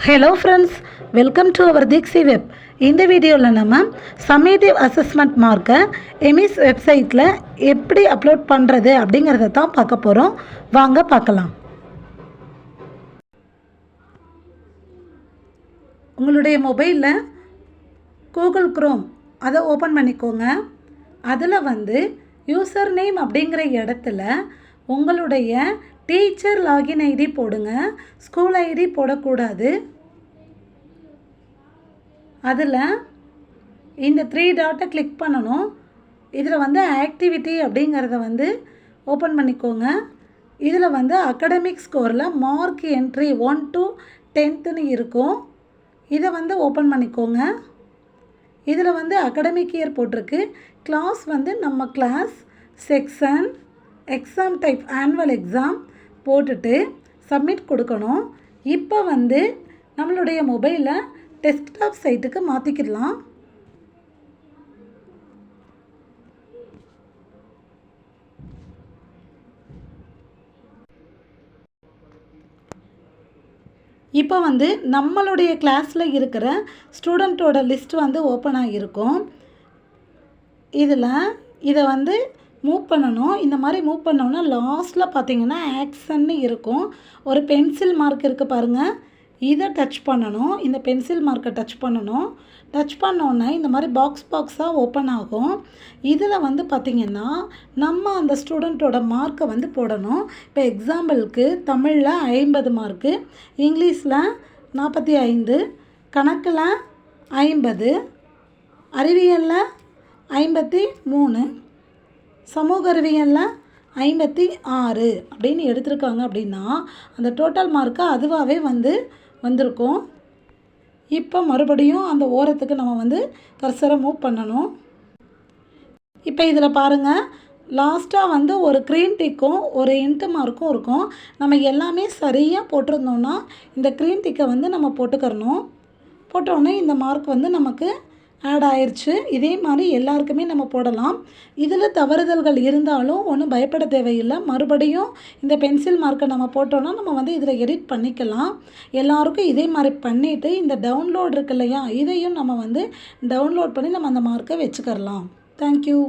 Hello friends, welcome to our தீக்ஸி web. இந்த வீடியோவில் நம்ம சம்மேட்டிவ் அசஸ்மெண்ட் மார்க்கை எமிஸ் வெப்சைட்டில் எப்படி அப்லோட் பண்ணுறது அப்படிங்கிறத தான் பார்க்க போகிறோம். வாங்க பார்க்கலாம். உங்களுடைய மொபைலில் கூகுள் குரோம் அதை ஓப்பன் பண்ணிக்கோங்க. அதில் யூசர் நேம் அப்படிங்கிற இடத்துல உங்களுடைய டீச்சர் லாகின் ஐடி போடுங்க. ஸ்கூல் ஐடி போடக்கூடாது. அதில் இந்த 3 டாட்டை கிளிக் பண்ணணும். இதில் ஆக்டிவிட்டி அப்படிங்கிறத ஓப்பன் பண்ணிக்கோங்க. இதில் அகாடமிக் ஸ்கோரில் மார்க் என்ட்ரி 1 to 10th இருக்கும். இதை ஓப்பன் பண்ணிக்கோங்க. இதில் அகாடமிக் இயர் போட்டிருக்கு. கிளாஸ் நம்ம class, section, exam type annual exam போட்டுட்டு சப்மிட் கொடுக்கணும். இப்போ நம்மளுடைய மொபைலை டெஸ்க்டாப் சைட்டுக்கு மாற்றிக்கிடலாம். இப்போ நம்மளுடைய கிளாஸில் இருக்கிற ஸ்டூடெண்ட்டோட லிஸ்ட் ஓப்பன் ஆகியிருக்கும். இதை மூவ் பண்ணணும். இந்த மாதிரி மூவ் பண்ணோன்னா லாஸ்ட்டில் பார்த்தீங்கன்னா ஆக்ஷன்னு இருக்கும். ஒரு பென்சில் மார்க் இருக்குது பாருங்கள். இதை டச் பண்ணணும். இந்த பென்சில் மார்க்கை டச் பண்ணணும். டச் பண்ணோன்னே இந்த மாதிரி பாக்ஸாக ஓப்பன் ஆகும். இதில் பார்த்திங்கன்னா நம்ம அந்த ஸ்டூடெண்ட்டோட மார்க்கை போடணும். இப்போ எக்ஸாம்பிளுக்கு தமிழில் 50 மார்க்கு, இங்கிலீஷில் 45, கணக்கில் 50, அறிவியலில் 53, சமூக அறிவியலில் 56 அப்படின்னு எடுத்திருக்காங்க. அப்படின்னா அந்த டோட்டல் மார்க்கை அதுவாகவே வந்திருக்கும். இப்போ மறுபடியும் அந்த ஓரத்துக்கு நம்ம கர்சரை மூவ் பண்ணணும். இப்போ இதில் பாருங்கள், லாஸ்ட்டாக ஒரு க்ரீன் டிக்கும் ஒரு இன்ட்டு மார்க்கும் இருக்கும். நம்ம எல்லாமே சரியாக போட்டிருந்தோன்னா இந்த க்ரீன் டிக்கை நம்ம போட்டுக்கிறணும். போட்டோன்னே இந்த மார்க் நமக்கு ஆட் ஆயிடுச்சு. இதே மாதிரி எல்லாருக்குமே நம்ம போடலாம். இதில் தவறுதல்கள் இருந்தாலும் ஒன்றும் பயப்பட தேவையில்லை. மறுபடியும் இந்த பென்சில் மார்க்கை நம்ம போட்டோன்னா நம்ம இதில் எடிட் பண்ணிக்கலாம். எல்லாருக்கும் இதே மாதிரி பண்ணிவிட்டு இந்த டவுன்லோட் இருக்கு இல்லையா, இதையும் நம்ம டவுன்லோட் பண்ணி நம்ம அந்த மார்க்கை வச்சுக்கிறலாம். தேங்க்யூ.